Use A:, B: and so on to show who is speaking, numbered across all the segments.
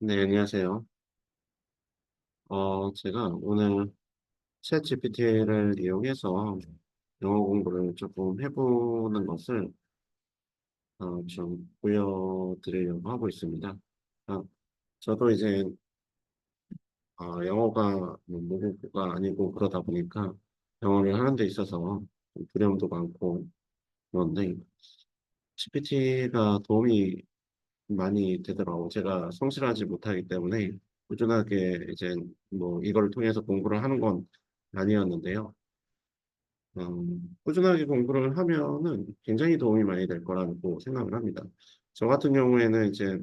A: 네, 안녕하세요. 제가 오늘 챗 GPT를 이용해서 영어 공부를 조금 해보는 것을 좀 보여드리려고 하고 있습니다. 아, 저도 이제 영어가 뭐 모국어가 아니고 그러다 보니까 영어를 하는 데 있어서 좀 두려움도 많고 그런데 GPT가 도움이 많이 되더라고요. 제가 성실하지 못하기 때문에 꾸준하게 이제 뭐 이걸 통해서 공부를 하는 건 아니었는데요. 꾸준하게 공부를 하면은 굉장히 도움이 많이 될 거라고 생각을 합니다. 저 같은 경우에는 이제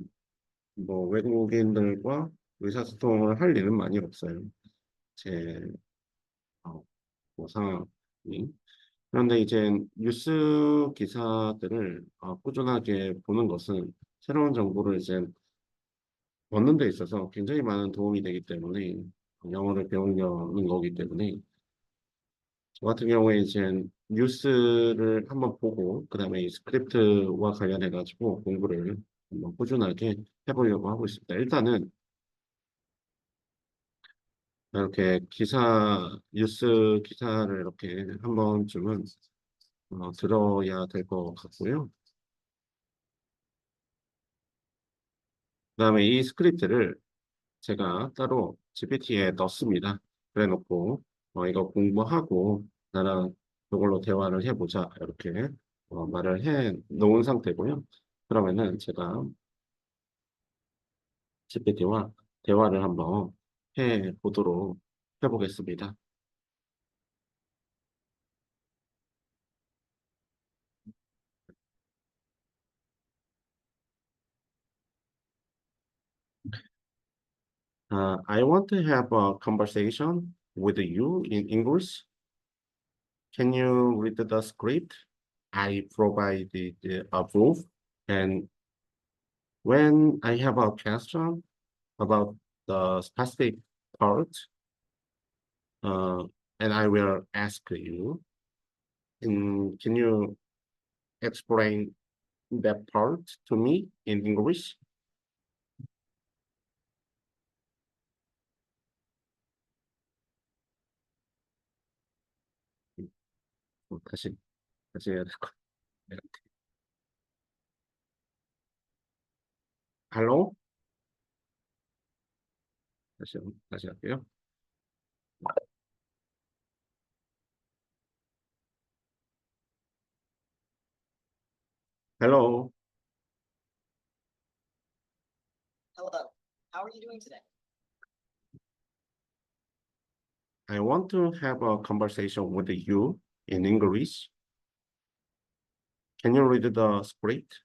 A: 뭐 외국인들과 의사소통을 할 일은 많이 없어요. 제 뭐 상황이. 그런데 이제 뉴스 기사들을 꾸준하게 보는 것은 새로운 정보를 이제 얻는 데 있어서 굉장히 많은 도움이 되기 때문에 영어를 배우려는 거기 때문에 저 같은 경우에 이제 뉴스를 한번 보고 그다음에 이 스크립트와 관련해 가지고 공부를 한번 꾸준하게 해보려고 하고 있습니다. 일단은 이렇게 뉴스 기사를 이렇게 한 번쯤은 들어야 될 것 같고요. 그다음에 이 스크립트를 제가 따로 GPT에 넣습니다. 그래 놓고 이거 공부하고 나랑 이걸로 대화를 해보자 이렇게 말을 해 놓은 상태고요. 그러면은 제가 GPT와 대화를 한번 해 보도록 해보겠습니다. I want to have a conversation with you in English. Can you read the script? I provided a proof, and when I have a question about the specific part, uh, and I will ask you, can you explain that part to me in English? 다시, 다시 해야 될 것 같아요. Hello? 다시 할게요. Hello.
B: Hello. How are you doing today?
A: I want to have a conversation with you in English. Can you read the script?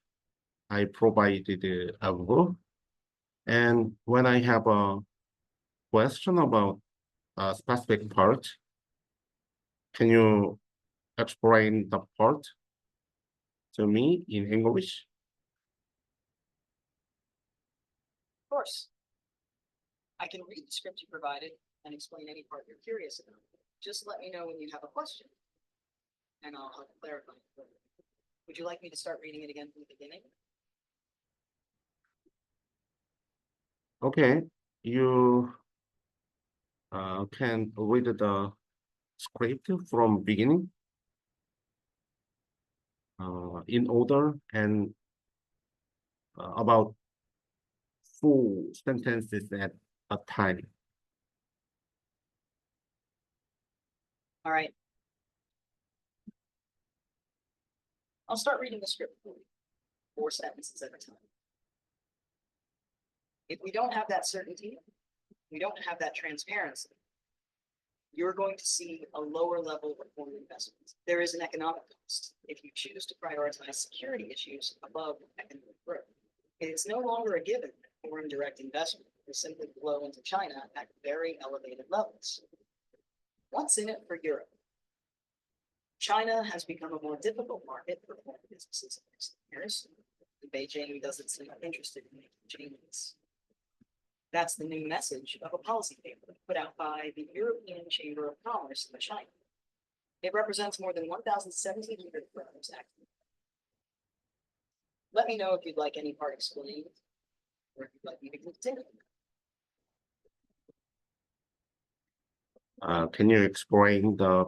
A: I provided a book. And when I have a question about a specific part, can you explain the part to me in English?
B: Of course. I can read the script you provided and explain any part you're curious about. Just let me know when you have a question, and I'll help clarify it further. Would you like me to start reading it again from the beginning?
A: Okay, you can read the script from beginning in order and about full sentences at a time.
B: All right. I'll start reading the script for you, 4 sentences at a time. If we don't have that certainty, we don't have that transparency, you're going to see a lower level of foreign investment. There is an economic cost if you choose to prioritize security issues above economic growth. It's no longer a given that foreign direct investment will simply flow into China at very elevated levels. What's in it for Europe? China has become a more difficult market for foreign businesses in recent years. Beijing doesn't seem interested in making changes. That's the new message of a policy paper put out by the European Chamber of Commerce in China. It represents more than 1,700 firms active. Let me know if you'd like any part explained. Or if you'd like me to continue.
A: Can you explain uh,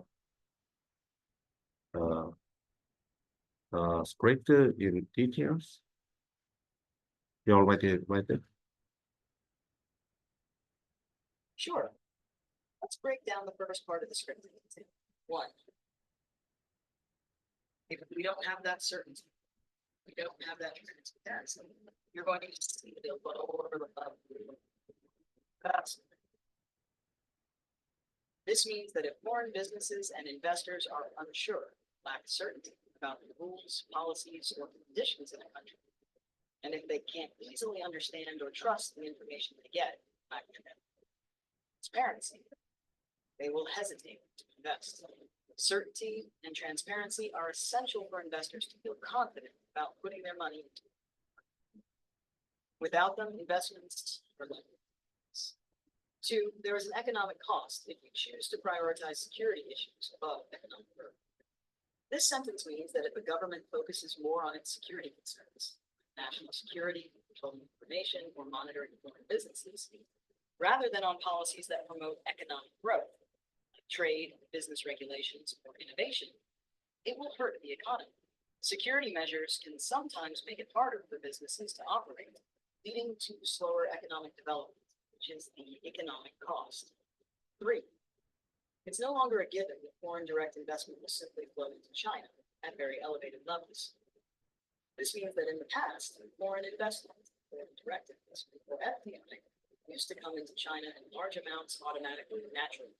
A: the script in details? You already read it.
B: Sure. Let's break down the first part of the script. One, if we don't have that certainty, we don't have that transparency, you're going to see the lower level. This means that if foreign businesses and investors are unsure, lack certainty about the rules, policies, or conditions in a country, and if they can't easily understand or trust the information they get, lack transparency, they will hesitate to invest. Certainty and transparency are essential for investors to feel confident about putting their money into it. Without them, investments are likely. Two, there is an economic cost if you choose to prioritize security issues above economic growth. This sentence means that if a government focuses more on its security concerns, national security, controlling information, or monitoring foreign businesses, rather than on policies that promote economic growth, like trade, business regulations, or innovation, it will hurt the economy. Security measures can sometimes make it harder for businesses to operate, leading to slower economic development, which is the economic cost. Three, it's no longer a given that foreign direct investment will simply flow into China at very elevated levels. This means that in the past, foreign investment, foreign direct investment, or FDI, used to come into China in large amounts automatically and naturally.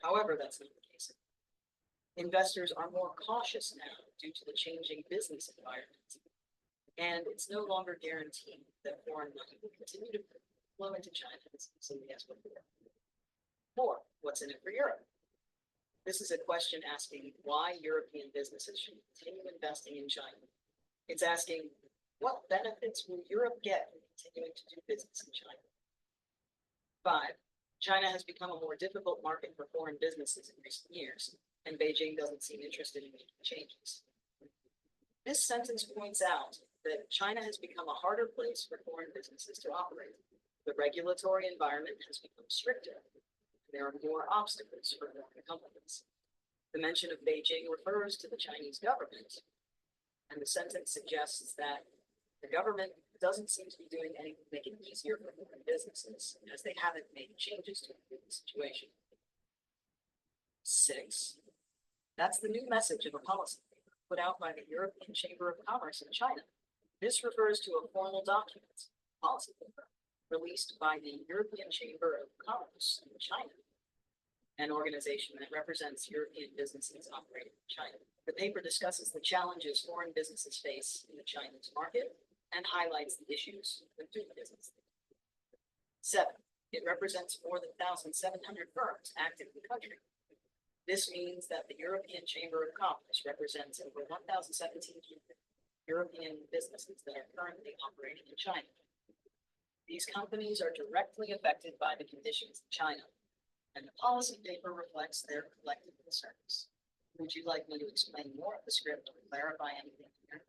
B: However, that's not the case. Investors are more cautious now due to the changing business environment, and it's no longer guaranteed that foreign money will continue to flow into China as easily as before. Four, what's in it for Europe? This is a question asking why European businesses should continue investing in China. It's asking, what benefits will Europe get from continuing to do business in China? Five, China has become a more difficult market for foreign businesses in recent years, and Beijing doesn't seem interested in making changes. This sentence points out that China has become a harder place for foreign businesses to operate. The regulatory environment has become stricter. There are more obstacles for foreign companies. The mention of Beijing refers to the Chinese government, and the sentence suggests that the government doesn't seem to be doing anything to make it easier for foreign businesses, as they haven't made changes to improve the situation. Six, that's the new message of a policy paper put out by the European Chamber of Commerce in China. This refers to a formal document, policy paper, released by the European Chamber of Commerce in China, an organization that represents European businesses operating in China. The paper discusses the challenges foreign businesses face in the Chinese market and highlights the issues with doing business. Seven, it represents more than 1,700 firms active in the country. This means that the European Chamber of Commerce represents over 1,017 European businesses that are currently operating in China. These companies are directly affected by the conditions in China, and the policy paper reflects their collective concerns. Would you like me to explain more of the script or clarify anything here?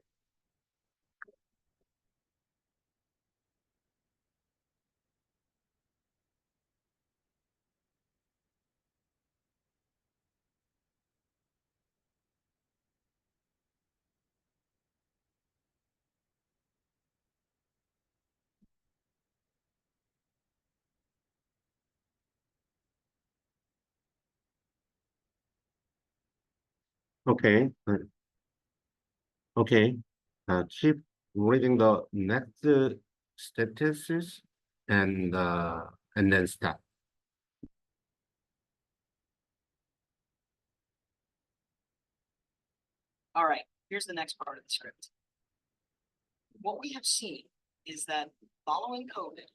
A: Okay. Okay. Keep reading the next statistics and then stop.
B: All right, here's the next part of the script. What we have seen is that following COVID,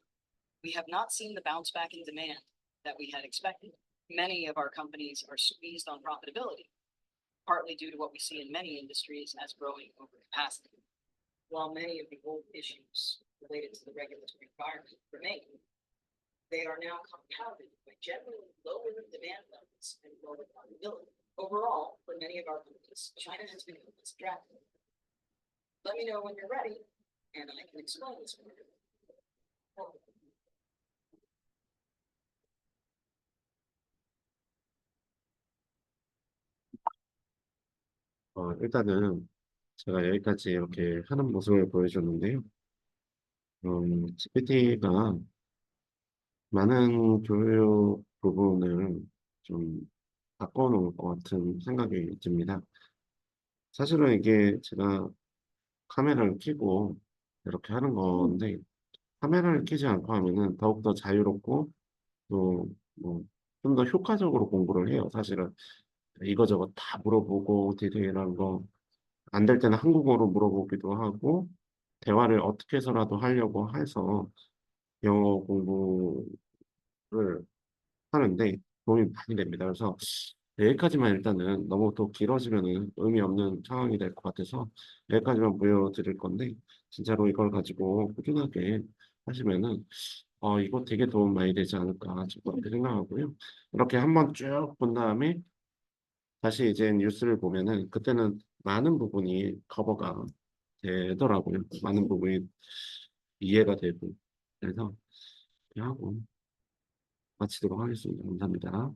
B: we have not seen the bounce back in demand that we had expected. Many of our companies are squeezed on profitability, partly due to what we see in many industries as growing overcapacity. While many of the old issues related to the regulatory environment remain, they are now compounded by generally lower demand levels and lower profitability. Overall, for many of our companies, China has become less attractive. Let me know when you're ready, and I can explain this for you.
A: 일단은 제가 여기까지 이렇게 하는 모습을 보여줬는데요. GPT가 많은 교육 부분을 좀 바꿔놓을 것 같은 생각이 듭니다. 사실은 이게 제가 카메라를 켜고 이렇게 하는 건데, 카메라를 켜지 않고 하면은 더욱더 자유롭고, 또, 뭐, 좀 더 효과적으로 공부를 해요. 사실은 이거저거 다 물어보고, 디테일한 거, 안 될 때는 한국어로 물어보기도 하고, 대화를 어떻게 해서라도 하려고 해서 영어 공부를 하는데 도움이 많이 됩니다. 그래서 여기까지만 일단은 너무 또 길어지면은 의미 없는 상황이 될 것 같아서 여기까지만 보여드릴 건데 진짜로 이걸 가지고 꾸준하게 하시면은 이거 되게 도움 많이 되지 않을까 그렇게 생각하고요. 이렇게 한번 쭉 본 다음에 다시 이제 뉴스를 보면은 그때는 많은 부분이 커버가 되더라고요. 많은 부분이 이해가 되고 그래서 이렇게 하고 마치도록 하겠습니다. 감사합니다.